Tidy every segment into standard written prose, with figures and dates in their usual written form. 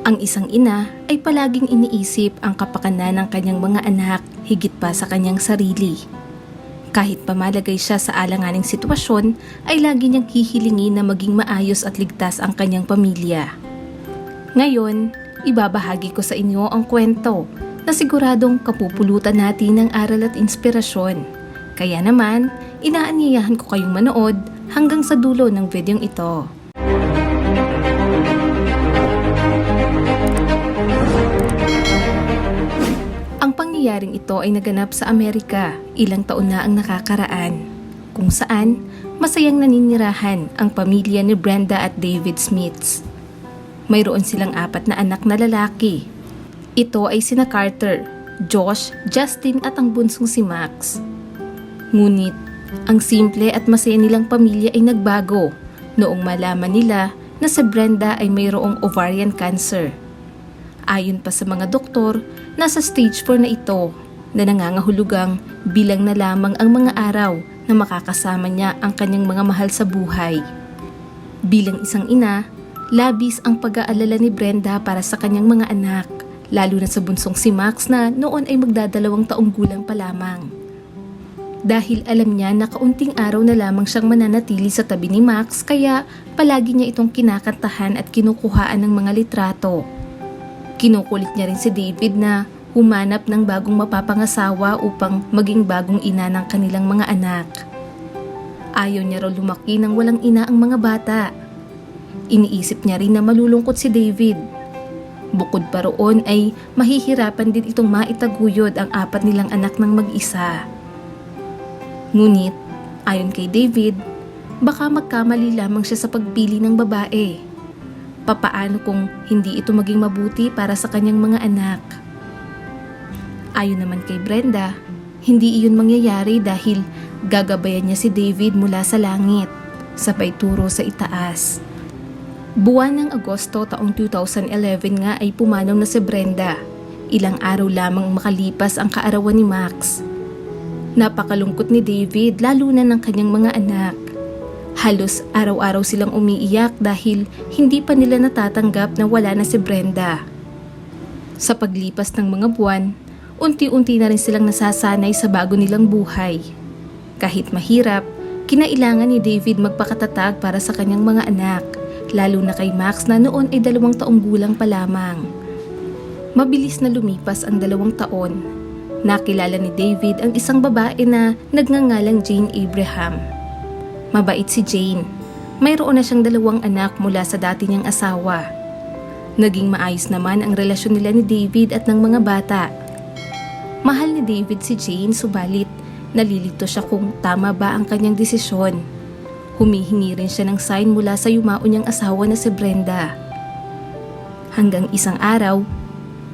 Ang isang ina ay palaging iniisip ang kapakanan ng kanyang mga anak higit pa sa kanyang sarili. Kahit pamalagay siya sa alanganing sitwasyon, ay lagi niyang hihilingin na maging maayos at ligtas ang kanyang pamilya. Ngayon, ibabahagi ko sa inyo ang kwento na siguradong kapupulutan natin ng aral at inspirasyon. Kaya naman, inaanyayahan ko kayong manood hanggang sa dulo ng videong ito. Ang pangyayaring ito ay naganap sa Amerika ilang taon na ang nakakaraan, kung saan masayang naninirahan ang pamilya ni Brenda at David Smiths. Mayroon silang 4 na anak na lalaki. Ito ay sina Carter, Josh, Justin at ang bunsong si Max. Ngunit, ang simple at masaya nilang pamilya ay nagbago noong malaman nila na si Brenda ay mayroong ovarian cancer. Ayon pa sa mga doktor, nasa stage 4 na ito na nangangahulugang bilang na lamang ang mga araw na makakasama niya ang kanyang mga mahal sa buhay. Bilang isang ina, labis ang pag-aalala ni Brenda para sa kanyang mga anak, lalo na sa bunsong si Max na noon ay magdadalawang taong gulang pa lamang. Dahil alam niya na kaunting araw na lamang siyang mananatili sa tabi ni Max, kaya palagi niya itong kinakantahan at kinukuhaan ng mga litrato. Kinukulit niya rin si David na humanap ng bagong mapapangasawa upang maging bagong ina ng kanilang mga anak. Ayaw niya raw lumaki nang walang ina ang mga bata. Iniisip niya rin na malulungkot si David. Bukod pa roon ay mahihirapan din itong maitaguyod ang 4 nilang anak ng mag-isa. Ngunit, ayon kay David, baka magkamali lamang siya sa pagpili ng babae. Papaano kung hindi ito maging mabuti para sa kanyang mga anak? Ayon naman kay Brenda, hindi iyon mangyayari dahil gagabayan niya si David mula sa langit, sabay turo sa itaas. Buwan ng Agosto taong 2011 nga ay pumanaw na si Brenda. Ilang araw lamang makalipas ang kaarawan ni Max. Napakalungkot ni David lalo na ng kanyang mga anak. Halos araw-araw silang umiiyak dahil hindi pa nila natatanggap na wala na si Brenda. Sa paglipas ng mga buwan, unti-unti na rin silang nasasanay sa bago nilang buhay. Kahit mahirap, kinailangan ni David magpakatatag para sa kanyang mga anak, lalo na kay Max na noon ay 2 taong gulang pa lamang. Mabilis na lumipas ang 2 taon. Nakilala ni David ang isang babae na nagngangalang Jane Abraham. Mabait si Jane. Mayroon na siyang 2 anak mula sa dati niyang asawa. Naging maayos naman ang relasyon nila ni David at ng mga bata. Mahal ni David si Jane, subalit nalilito siya kung tama ba ang kanyang desisyon. Humihingi rin siya ng sign mula sa yumao niyang asawa na si Brenda. Hanggang isang araw,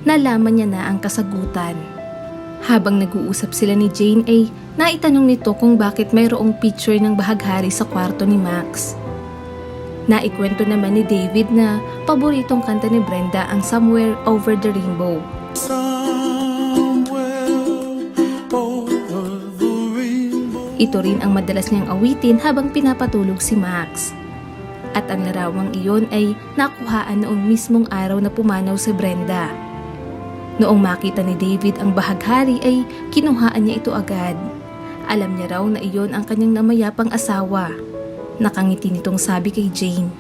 nalaman niya na ang kasagutan. Habang nag-uusap sila ni Jane ay naitanong nito kung bakit mayroong picture ng bahaghari sa kwarto ni Max. Naikwento naman ni David na paboritong kanta ni Brenda ang Somewhere Over the Rainbow. Ito rin ang madalas niyang awitin habang pinapatulog si Max. At ang larawang iyon ay nakuhaan noong mismong araw na pumanaw si Brenda. Noong makita ni David ang bahaghari ay kinuhaan niya ito agad. Alam niya raw na iyon ang kanyang namayapang asawa. Nakangiti nitong sabi kay Jane.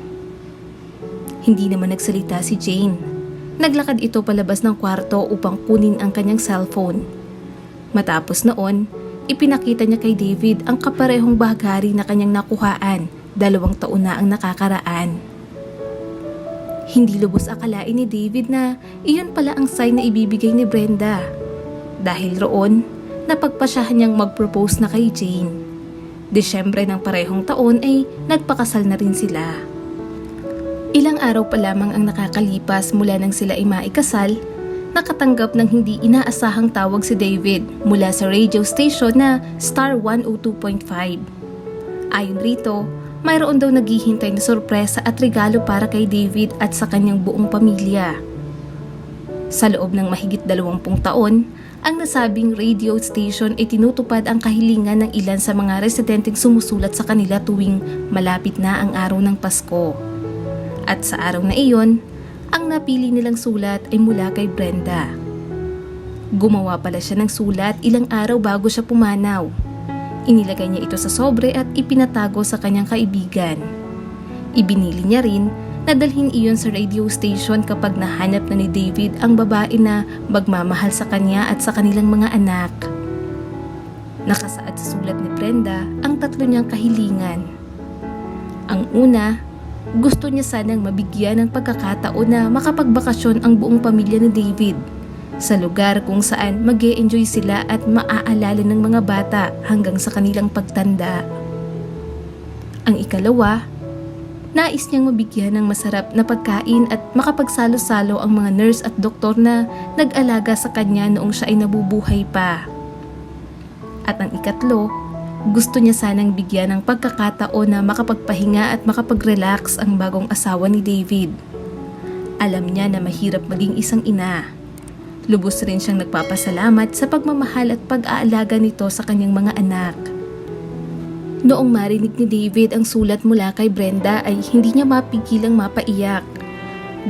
Hindi naman nagsalita si Jane. Naglakad ito palabas ng kwarto upang kunin ang kanyang cellphone. Matapos noon, ipinakita niya kay David ang kaparehong bahaghari na kanyang nakuhaan 2 taon na ang nakakaraan. Hindi lubos akalain ni David na iyon pala ang sign na ibibigay ni Brenda. Dahil roon, napagpasyahan niyang mag-propose na kay Jane. Desyembre ng parehong taon ay nagpakasal na rin sila. Ilang araw pa lamang ang nakakalipas mula nang sila ay maikasal, nakatanggap ng hindi inaasahang tawag si David mula sa radio station na Star 102.5. Ayon rito, mayroon daw naghihintay na sorpresa at regalo para kay David at sa kanyang buong pamilya. Sa loob ng mahigit 20 taon, ang nasabing radio station ay tinutupad ang kahilingan ng ilan sa mga residenteng sumusulat sa kanila tuwing malapit na ang araw ng Pasko. At sa araw na iyon, Ang napili nilang sulat ay mula kay Brenda. Gumawa pala siya ng sulat ilang araw bago siya pumanaw. Inilagay niya ito sa sobre at ipinatago sa kanyang kaibigan. Ibinili niya rin na dalhin iyon sa radio station kapag nahanap na ni David ang babae na magmamahal sa kanya at sa kanilang mga anak. Nakasaad sa sulat ni Brenda ang 3 niyang kahilingan. Ang una, gusto niya sanang mabigyan ng pagkakataon na makapagbakasyon ang buong pamilya ni David sa lugar kung saan mag-e-enjoy sila at maaalala ng mga bata hanggang sa kanilang pagtanda. Ang ikalawa, nais niyang mabigyan ng masarap na pagkain at makapagsalo-salo ang mga nurse at doktor na nag-alaga sa kanya noong siya ay nabubuhay pa. At ang ikatlo, gusto niya sanang bigyan ng pagkakataon na makapagpahinga at makapag-relax ang bagong asawa ni David. Alam niya na mahirap maging isang ina. Lubos rin siyang nagpapasalamat sa pagmamahal at pag-aalaga nito sa kanyang mga anak. Noong marinig ni David ang sulat mula kay Brenda ay hindi niya mapigilang mapaiyak.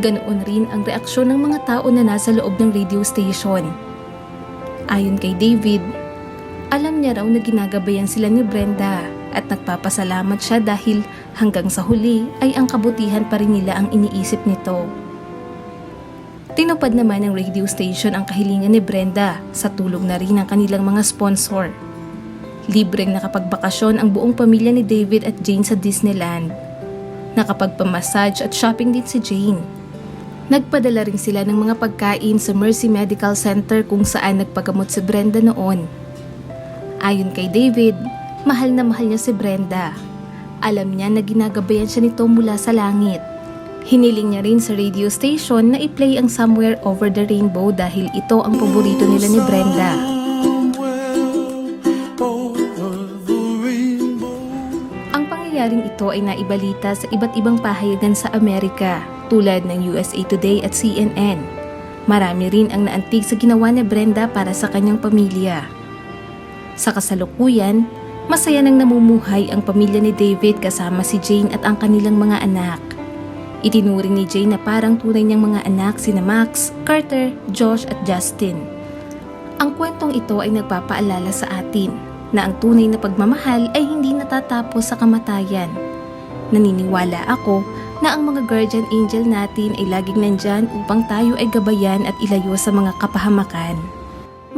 Ganoon rin ang reaksyon ng mga tao na nasa loob ng radio station. Ayon kay David, alam niya raw na ginagabayan sila ni Brenda at nagpapasalamat siya dahil hanggang sa huli ay ang kabutihan pa rin nila ang iniisip nito. Tinupad naman ng radio station ang kahilingan ni Brenda sa tulong na rin ng kanilang mga sponsor. Libreng nakapagbakasyon ang buong pamilya ni David at Jane sa Disneyland. Nakapagpamassage at shopping din si Jane. Nagpadala rin sila ng mga pagkain sa Mercy Medical Center kung saan nagpagamot si Brenda noon. Ayon kay David, mahal na mahal niya si Brenda. Alam niya na ginagabayan siya nito mula sa langit. Hiniling niya rin sa radio station na i-play ang Somewhere Over the Rainbow dahil ito ang paborito nila ni Brenda. Ang pangyayaring ito ay naibalita sa iba't ibang pahayagan sa Amerika tulad ng USA Today at CNN. Marami rin ang naantig sa ginawa ni Brenda para sa kanyang pamilya. Sa kasalukuyan, masaya nang namumuhay ang pamilya ni David kasama si Jane at ang kanilang mga anak. Itinuring ni Jane na parang tunay niyang mga anak sina Max, Carter, Josh at Justin. Ang kwentong ito ay nagpapaalala sa atin na ang tunay na pagmamahal ay hindi natatapos sa kamatayan. Naniniwala ako na ang mga guardian angel natin ay laging nandyan upang tayo ay gabayan at ilayo sa mga kapahamakan.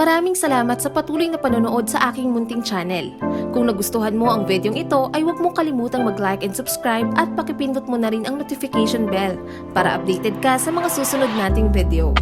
Maraming salamat sa patuloy na panonood sa aking munting channel. Kung nagustuhan mo ang videong ito ay huwag mong kalimutang mag-like and subscribe at pakipindot mo na rin ang notification bell para updated ka sa mga susunod nating video.